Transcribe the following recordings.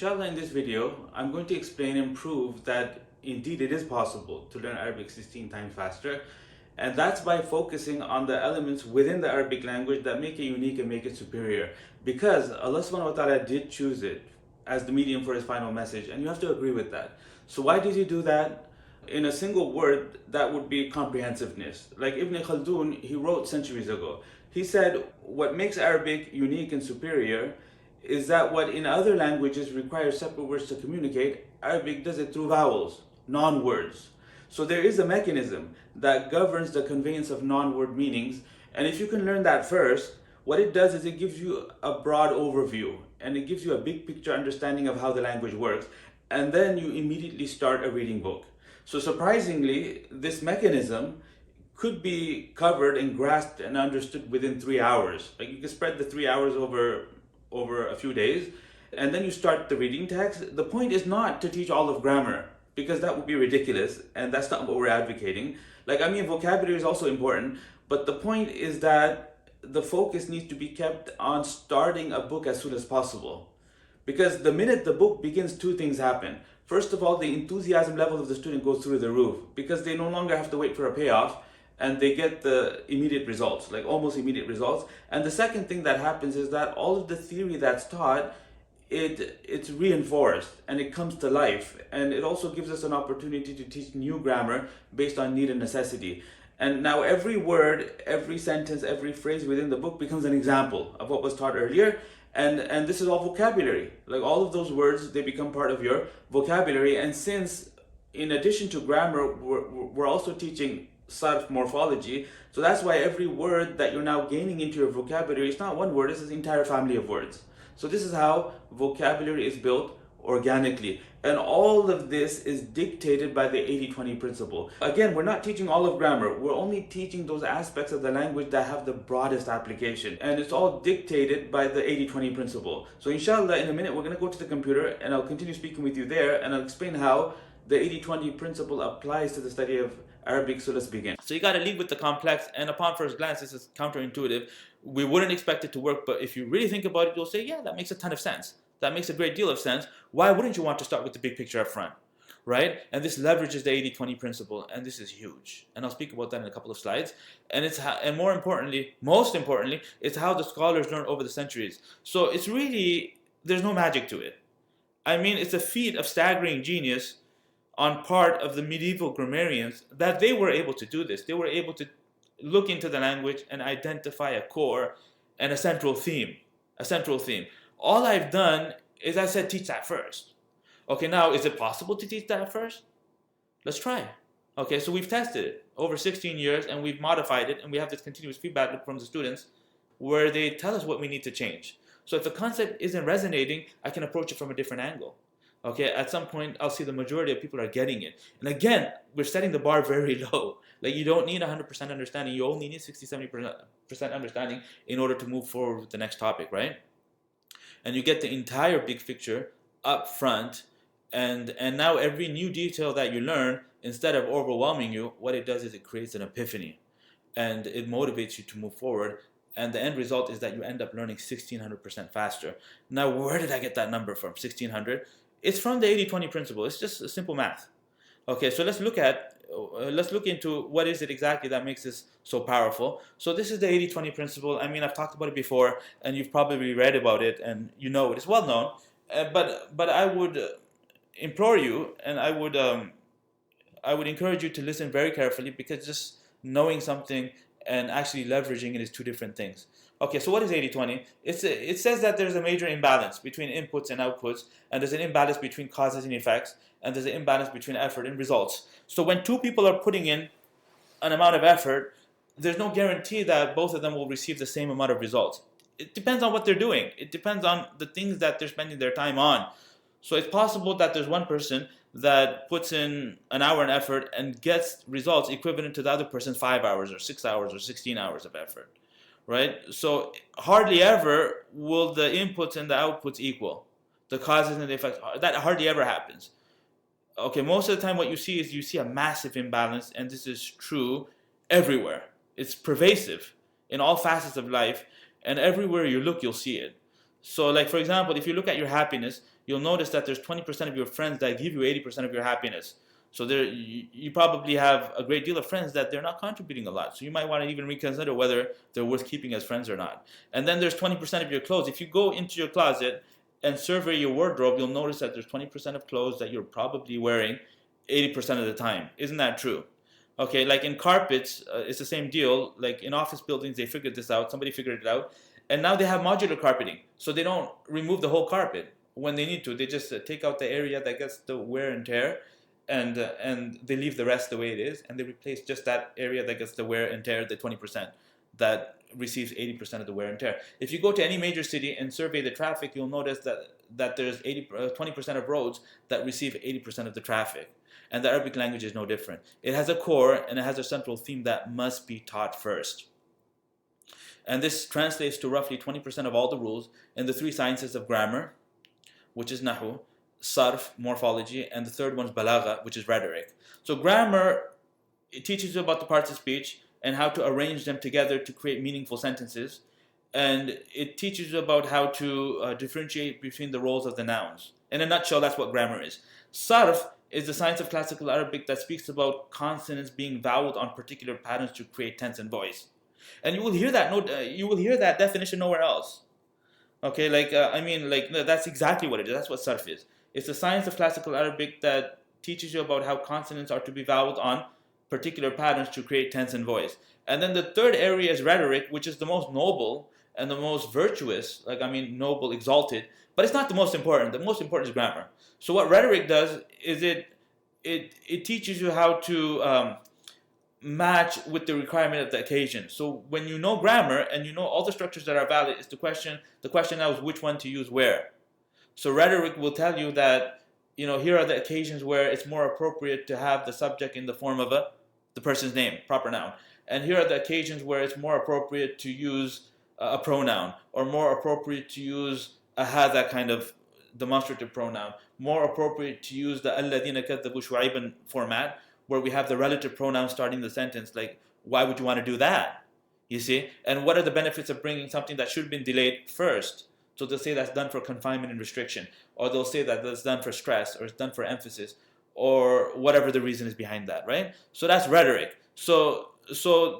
Inshallah, in this video, I'm going to explain and prove that indeed it is possible to learn Arabic 16 times faster. And that's by focusing on the elements within the Arabic language that make it unique and make it superior. Because Allah subhanahu wa ta'ala did choose it as the medium for His final message, and you have to agree with that. So why did He do that? In a single word, that would be comprehensiveness. Like Ibn Khaldun, he wrote centuries ago. He said, what makes Arabic unique and superior is that what in other languages requires separate words to communicate, Arabic does it through vowels, non-words. So there is a mechanism that governs the conveyance of non-word meanings, and if you can learn that first, what it does is it gives you a broad overview and it gives you a big picture understanding of how the language works, and then you immediately start a reading book. So surprisingly, this mechanism could be covered and grasped and understood within 3 hours. Like you can spread the 3 hours over a few days, and then you start the reading text. The point is not to teach all of grammar, because that would be ridiculous, and that's not what we're advocating. Vocabulary is also important, but the point is that the focus needs to be kept on starting a book as soon as possible. Because the minute the book begins, two things happen. First of all, the enthusiasm level of the student goes through the roof, because they no longer have to wait for a payoff, and they get the immediate results, like almost immediate results. And the second thing that happens is that all of the theory that's taught, it's reinforced and it comes to life. And it also gives us an opportunity to teach new grammar based on need and necessity. And now every word, every sentence, every phrase within the book becomes an example of what was taught earlier. And this is all vocabulary. Like all of those words, they become part of your vocabulary. And since in addition to grammar, we're also teaching sarf, morphology, so that's why every word that you're now gaining into your vocabulary is not one word, this is an entire family of words. So this is how vocabulary is built organically. And all of this is dictated by the 80-20 principle. Again, we're not teaching all of grammar. We're only teaching those aspects of the language that have the broadest application. And it's all dictated by the 80-20 principle. So inshallah, in a minute, we're going to go to the computer and I'll continue speaking with you there, and I'll explain how the 80-20 principle applies to the study of Arabic. So let's begin. So you got to lead with the complex, and upon first glance, this is counterintuitive. We wouldn't expect it to work, but if you really think about it, you'll say, yeah, that makes a ton of sense. That makes a great deal of sense. Why wouldn't you want to start with the big picture up front, right? And this leverages the 80-20 principle, and this is huge. And I'll speak about that in a couple of slides. And most importantly, it's how the scholars learn over the centuries. So it's really, there's no magic to it. I mean, it's a feat of staggering genius on part of the medieval grammarians that they were able to do this. They were able to look into the language and identify a core and a central theme. All I've done is I said teach that first. Okay, now is it possible to teach that first? Let's try. Okay, so we've tested it over 16 years and we've modified it, and we have this continuous feedback loop from the students where they tell us what we need to change. So if the concept isn't resonating, I can approach it from a different angle. Okay, at some point, I'll see the majority of people are getting it. And again, we're setting the bar very low. Like, you don't need 100% understanding. You only need 60-70% understanding in order to move forward with the next topic, right? And you get the entire big picture up front. And now every new detail that you learn, instead of overwhelming you, what it does is it creates an epiphany. And it motivates you to move forward. And the end result is that you end up learning 1,600% faster. Now, where did I get that number from, 1,600? It's from the 80-20 principle. It's just a simple math. Okay, so let's look into what is it exactly that makes this so powerful. So this is the 80-20 principle. I mean, I've talked about it before, and you've probably read about it, and you know it. It's well known. But I would implore you, and I would encourage you to listen very carefully, because just knowing something and actually leveraging it is two different things. Okay, so what is 80-20? It says that there's a major imbalance between inputs and outputs, and there's an imbalance between causes and effects, and there's an imbalance between effort and results. So when two people are putting in an amount of effort, there's no guarantee that both of them will receive the same amount of results. It depends on what they're doing. It depends on the things that they're spending their time on. So it's possible that there's one person that puts in an hour and effort and gets results equivalent to the other person's 5 hours or 6 hours or 16 hours of effort. Right? So hardly ever will the inputs and the outputs equal. The causes and the effects, that hardly ever happens. Okay, most of the time what you see a massive imbalance, and this is true everywhere. It's pervasive in all facets of life, and everywhere you look, you'll see it. So like, for example, if you look at your you'll notice that there's 20% of your friends that give you 80% of your happiness. So there, you probably have a great deal of friends that they're not contributing a lot. So you might want to even reconsider whether they're worth keeping as friends or not. And then there's 20% of your clothes. If you go into your closet and survey your wardrobe, you'll notice that there's 20% of clothes that you're probably wearing 80% of the time. Isn't that true? Okay, like in carpets, it's the same deal. Like in office buildings, they figured this out. Somebody figured it out. And now they have modular carpeting. So they don't remove the whole carpet when they need to. They just take out the area that gets the wear and tear, and they leave the rest the way it is, and they replace just that area that gets the wear and tear, the 20% that receives 80% of the wear and tear. If you go to any major city and survey the traffic, you'll notice that there's 20% of roads that receive 80% of the traffic. And the Arabic language is no different. It has a core and it has a central theme that must be taught first. And this translates to roughly 20% of all the rules in the three sciences of grammar, which is nahu, sarf, morphology, and the third one is balagha, which is rhetoric. So grammar, it teaches you about the parts of speech and how to arrange them together to create meaningful sentences. And it teaches you about how to differentiate between the roles of the nouns. In a nutshell, that's what grammar is. Sarf is the science of classical Arabic that speaks about consonants being voweled on particular patterns to create tense and voice. And you will hear that definition nowhere else. Okay, that's exactly what it is. That's what sarf is. It's the science of classical Arabic that teaches you about how consonants are to be voweled on particular patterns to create tense and voice. And then the third area is rhetoric, which is the most noble and the most virtuous, noble, exalted, but it's not the most important. The most important is grammar. So what rhetoric does is it teaches you how to match with the requirement of the occasion. So when you know grammar and you know all the structures that are valid, it's the question now is which one to use where. So rhetoric will tell you that, here are the occasions where it's more appropriate to have the subject in the form of the person's name, proper noun. And here are the occasions where it's more appropriate to use a pronoun, or more appropriate to use a hadha kind of demonstrative pronoun, more appropriate to use the alladhina kadhabu shu'ayban format, where we have the relative pronoun starting the sentence. Like, why would you want to do that? You see? And what are the benefits of bringing something that should have been delayed first? So they'll say that's done for confinement and restriction, or they'll say that that's done for stress, or it's done for emphasis, or whatever the reason is behind that, right? So that's rhetoric. So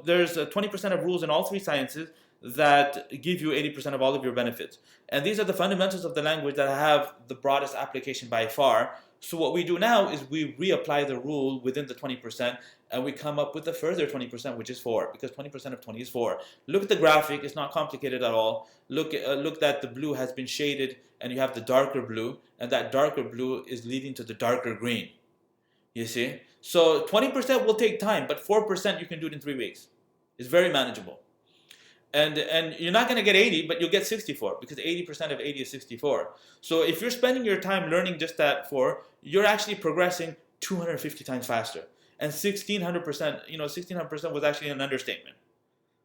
there's 20% of rules in all three sciences that give you 80% of all of your benefits. And these are the fundamentals of the language that have the broadest application by far. So what we do now is we reapply the rule within the 20%, and we come up with a further 20%, which is 4, because 20% of 20 is 4. Look at the graphic, it's not complicated at all. Look that the blue has been shaded, and you have the darker blue, and that darker blue is leading to the darker green. You see? So 20% will take time, but 4% you can do it in 3 weeks. It's very manageable. And you're not going to get 80, but you'll get 64, because 80% of 80 is 64. So if you're spending your time learning just that 4, you're actually progressing 250 times faster. And 1600%, 1600% was actually an understatement.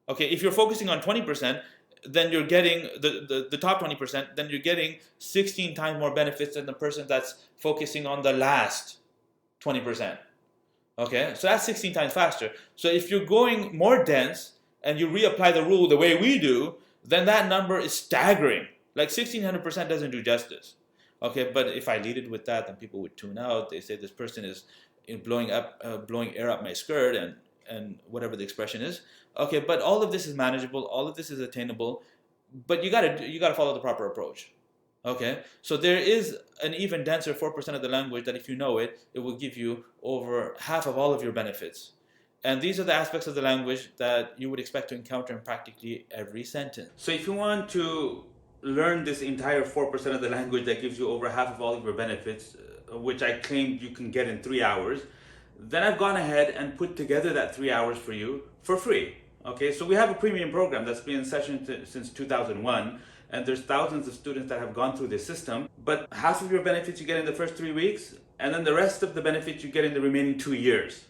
Okay, if you're focusing on 20%, then you're getting the top 20%, then you're getting 16 times more benefits than the person that's focusing on the last 20%. Okay, so that's 16 times faster. So if you're going more dense, and you reapply the rule the way we do, then that number is staggering. Like 1600% doesn't do justice. Okay, but if I lead it with that, then people would tune out. They say this person is blowing air up my skirt, and whatever the expression is. Okay, but all of this is manageable. All of this is attainable. But you gotta follow the proper approach. Okay, so there is an even denser 4% of the language that if you know it, it will give you over half of all of your benefits. And these are the aspects of the language that you would expect to encounter in practically every sentence. So if you want to learn this entire 4% of the language that gives you over half of all of your benefits, which I claimed you can get in 3 hours, then I've gone ahead and put together that 3 hours for you for free. Okay, so we have a premium program that's been in session since 2001, and there's thousands of students that have gone through this system. But half of your benefits you get in the first 3 weeks, and then the rest of the benefits you get in the remaining 2 years.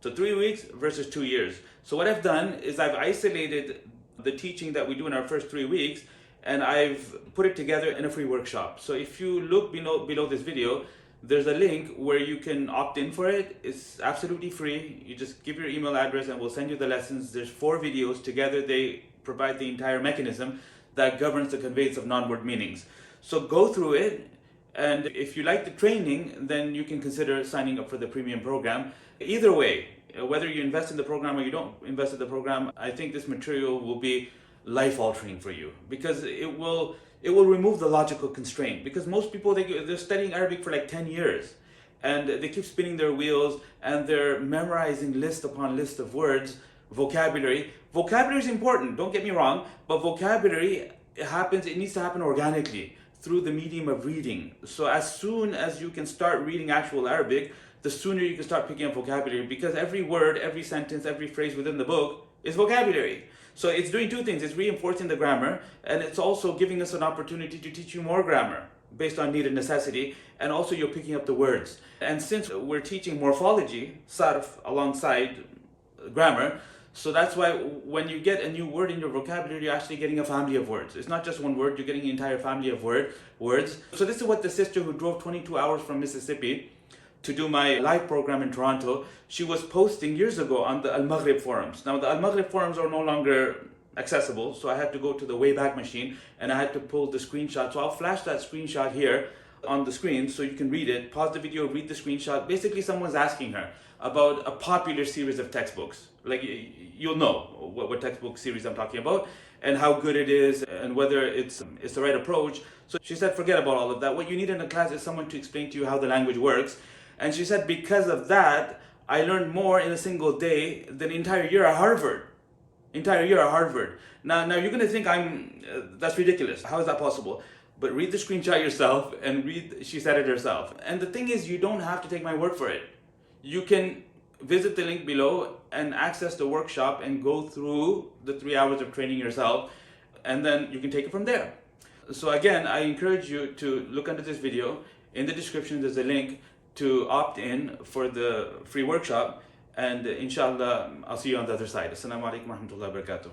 So 3 weeks versus 2 years. So what I've done is I've isolated the teaching that we do in our first 3 weeks, and I've put it together in a free workshop. So if you look below this video, there's a link where you can opt in for it. It's absolutely free. You just give your email address and we'll send you the lessons. There's 4 videos. Together they provide the entire mechanism that governs the conveyance of non-word meanings. So go through it, And if you like the training, then you can consider signing up for the premium program. Either way, whether you invest in the program or you don't invest in the program, I think this material will be life altering for you, because it will remove the logical constraint. Because most people, they're studying Arabic for like 10 years and they keep spinning their wheels and they're memorizing list upon list of words, vocabulary. Vocabulary is important, don't get me wrong, but vocabulary it needs to happen organically through the medium of reading. So as soon as you can start reading actual Arabic, the sooner you can start picking up vocabulary, because every word, every sentence, every phrase within the book is vocabulary. So it's doing two things. It's reinforcing the grammar, and it's also giving us an opportunity to teach you more grammar based on need and necessity, and also you're picking up the words. And since we're teaching morphology, sarf, alongside grammar, so that's why when you get a new word in your vocabulary, you're actually getting a family of words. It's not just one word, you're getting an entire family of words. So this is what the sister who drove 22 hours from Mississippi to do my live program in Toronto, she was posting years ago on the Al-Maghrib forums. Now the Al-Maghrib forums are no longer accessible, so I had to go to the Wayback Machine and I had to pull the screenshot. So I'll flash that screenshot here on the screen so you can read it, pause the video, read the screenshot. Basically someone's asking her about a popular series of textbooks. Like, you'll know what textbook series I'm talking about and how good it is and whether it's the right approach. So she said, forget about all of that. What you need in a class is someone to explain to you how the language works. And she said, because of that, I learned more in a single day than the entire year at Harvard. Now you're going to think that's ridiculous. How is that possible? But read the screenshot yourself and she said it herself. And the thing is, you don't have to take my word for it. You can visit the link below and access the workshop and go through the 3 hours of training yourself, and then you can take it from there. So again, I encourage you to look under this video. In the description, there's a link to opt in for the free workshop, and inshallah, I'll see you on the other side. Assalamu alaikum wa rahmatullahi wa barakatuh.